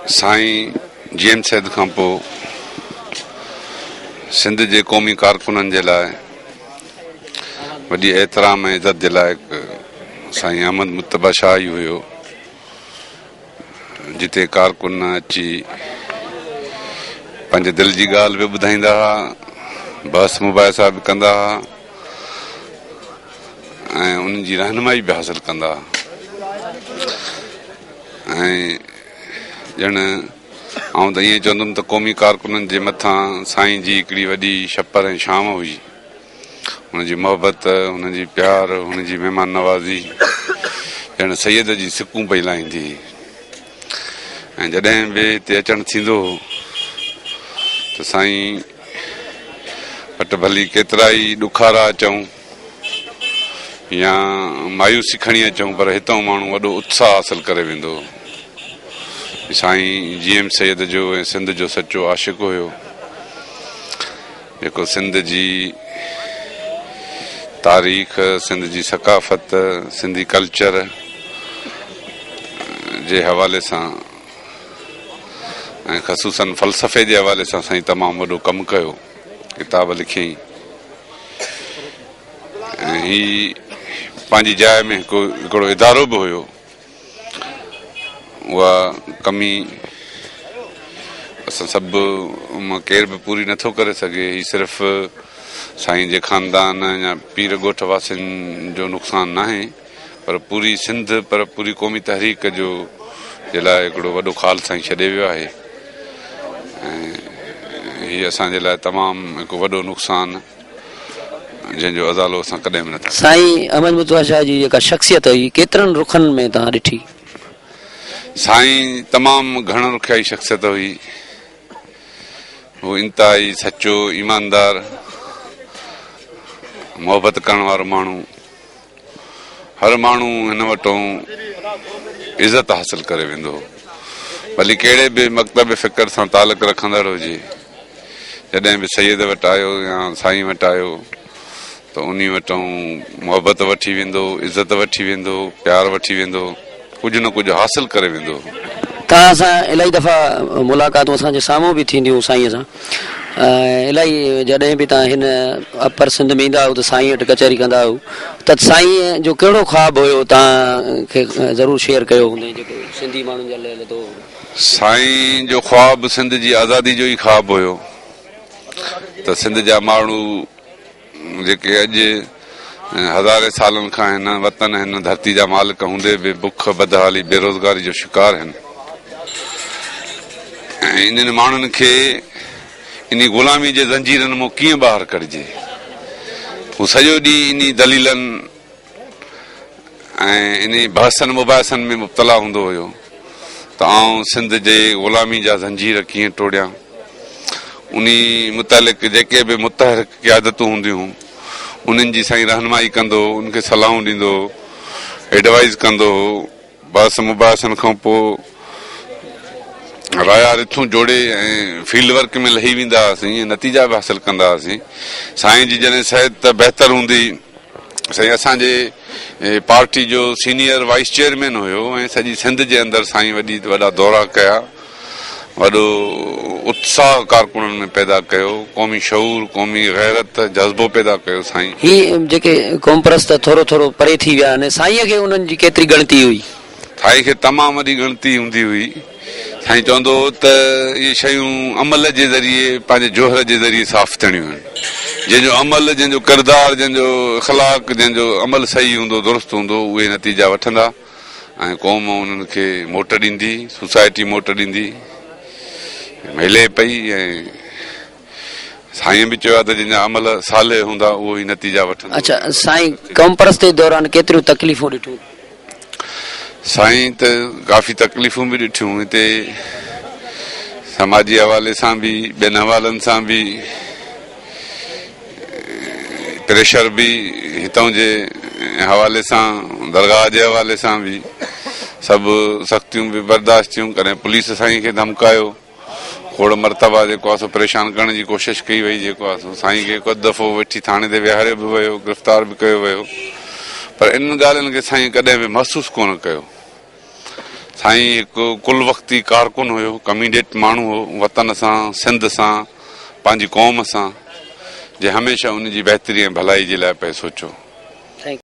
साईं जीएम सैद खां पोइ सिंध जे क़ौमी कारकुननि जे लाइ वॾी एतिराम ऐं इज़त जे लाइ साईं अहमद मुतबा शाह ई हुयो, जिते कारकुन अची पंहिंजे दिलि जी ॻाल्हि बि ॿुधाईंदा हुआ, बहस मुबाहिसा बि कंदा हुआ ऐं उन्हनि जी रहनुमाई बि हासिलु कंदा हुआ। ऐं ॼण आउं त ईअं चवंदुमि त क़ौमी कारकुननि जे मथां साईं जी हिकिड़ी वॾी छपर ऐं छांव हुई। हुनजी मोहबत, हुनजी प्यार, हुनजी महिमान नवाज़ी ॼण सैयद जी सिकूं पई लाहींदी। ऐं जॾहिं बि हिते अचणु थींदो हो त साईं वटि भली केतिरा ई ॾुखारा अचूं या मायूसी खणी अचूं, पर हितां माण्हू वॾो उत्साह हासिलु करे वेंदो। साईं जीएम सैद जो ऐं सिंध जो सचो आशिक़ हुयो, जेको सिंध जी तारीख़, सिंध जी सकाफ़त, सिंधी कल्चर जे हवाले सां ऐं ख़सूसन फ़लसफ़े जे हवाले सां साईं तमामु वॾो कमु कयो, किताब लिखियईं। ऐं ही पंहिंजी जाइ में हिकिड़ो इदारो बि हुयो। उहा कमी असां सभु मां केर बि पूरी नथो करे सघे। ही सिर्फ़ु साईं जे ख़ानदान या पीर ॻोठ वासियुनि जो नुक़सानु न आहे, पर पूरी सिंध, पर पूरी क़ौमी तहरीक जो जे लाइ हिकिड़ो वॾो ख़ाल साईं छॾे वियो आहे। ऐं हीअ असांजे लाइ तमामु हिकु वॾो नुक़सानु जंहिंजो अज़ालो असां कॾहिं बि नथा। साईं अहमद मुतबा शाह जी जेका शख़्सियत हुई केतिरनि रुखनि में तव्हां ॾिठी? साईं तमामु घणो रुखियाई शख़्सियत हुई। हू इंतिहाई सचो, ईमानदार, मोहबत करण वारो माण्हू। हर माण्हू हिन वटां इज़त हासिलु करे वेंदो, भली कहिड़े बि मकतब फ़िक्र सां तालुक रखंदड़ हुजे। जॾहिं बि सैयद वटि आयो या साईं वटि आयो त उन वटां मोहबत वठी वेंदो, इज़त वठी वेंदो, प्यार वठी वेंदो, कुझु न कुझु हासिलु करे वेंदो। तव्हां सां इलाही दफ़ा मुलाक़ातूं असांजे साम्हूं बि थींदियूं साईंअ सां। इलाही जॾहिं बि तव्हां हिन अपर सिंध में ईंदा आहियो त साईं वटि कचहरी कंदा आहियो, त साईं जो कहिड़ो ख़्वाबु हुयो तव्हांखे ज़रूरु शेयर कयो हूंदे, जेको सिंधी माण्हुनि जे लाइ थो? साईं जो ख़्वाबु सिंध जी आज़ादी जो ई ख़्वाबु हुयो त सिंध जा माण्हू जेके अॼु हज़ारे सालनि खां हिन वतन, हिन धरती जा मालिक हूंदे बि बुख, बदहाली, बेरोज़गारी जो शिकार आहिनि। ऐं इन्हनि माण्हुनि खे इन ग़ुलामी जे ज़ंजीरनि मां कीअं ॿाहिरि कढिजे। हू सॼो ॾींहुं इन दलीलनि ऐं इन बहसनि मुबाहिसनि में मुब्तला हूंदो हुयो त आउं सिंध जे ग़ुलामी जा ज़ंजीर कीअं टोड़ियां। उन मुतालिक़ जेके बि मुतहरिक क़यादतूं हूंदियूं उन्हनि जी साईं रहनुमाई कंदो, उनखे सलाहूं ॾींदो, एडवाइज़ कंदो। बहस मुबाहिसनि खां पोइ राया रिथूं जोड़े ऐं फील्ड वर्क में लही वेंदा हुआसीं, नतीजा बि हासिलु कंदा हुआसीं। साईं जी जॾहिं सिहत बहितर हूंदी, साईं असांजे पार्टी जो सीनियर वाइस चेयरमैन हुयो ऐं सॼी सिंध जे अंदरि साईं वॾा दौरा कया, वॾो उत्साह कारकुननि में पैदा कयो, क़ौमी शऊर, क़ौमी गैरत, जज़्बो पैदा कयो। साईं ही जेके क़ौम परस्त थोरो थोरो परे थी विया आहिनि, साईं खे उन्हनि जी केतिरी गणती हुई? साईं खे तमामु वॾी गणती हूंदी हुई। साईं चवंदो हो त इहे शयूं अमल जे ज़रिए, पंहिंजे जोहर जे ज़रिए साफ़ थियणियूं आहिनि। जंहिंजो अमल, जंहिंजो किरदारु, जंहिंजो इख़लाक़, जंहिंजो अमल सही हूंदो, दुरुस्त हूंदो, उहे नतीजा वठंदा ऐं क़ौम उन्हनि खे मोट ॾींदी, सोसाइटी मोट ॾींदी, हिले पई। ऐं साईं बि चयो आहे त जंहिंजा अमल साले हूंदा उहो ई नतीजा वठंदा। अच्छा, साईं क़ौम परस्ती दौरान केतिरियूं तकलीफ़ूं ॾिठियूं? साईं त काफ़ी तकलीफ़ूं बि ॾिठियूं, हिते समाजी हवाले सां बि, ॿियनि हवालनि सां बि प्रेशर बि, हितां जे हवाले सां, दरगाह जे हवाले सां बि सभु सख़्तियूं बि बर्दाश्त थियूं। कॾहिं पुलिस साईं खे धमकायो, खोड़ मरतबा जेको आहे सो परेशान करण जी कोशिशि कई वई, जेको आहे सो साईं खे हिकु दफ़ो वेठी थाणे ते विहारियो बि वियो, गिरफ़्तार बि कयो वियो, पर इन ॻाल्हियुनि खे साईं कॾहिं बि महसूसु कोन कयो। साईं हिकु कुल वक़्ती कारकुन हुयो, कमीडेट माण्हू हो, वतन सां, सिंध सां, पंहिंजी क़ौम सां, जे हमेशह उन जी बहितरी ऐं भलाई जे लाइ पिए सोचियो।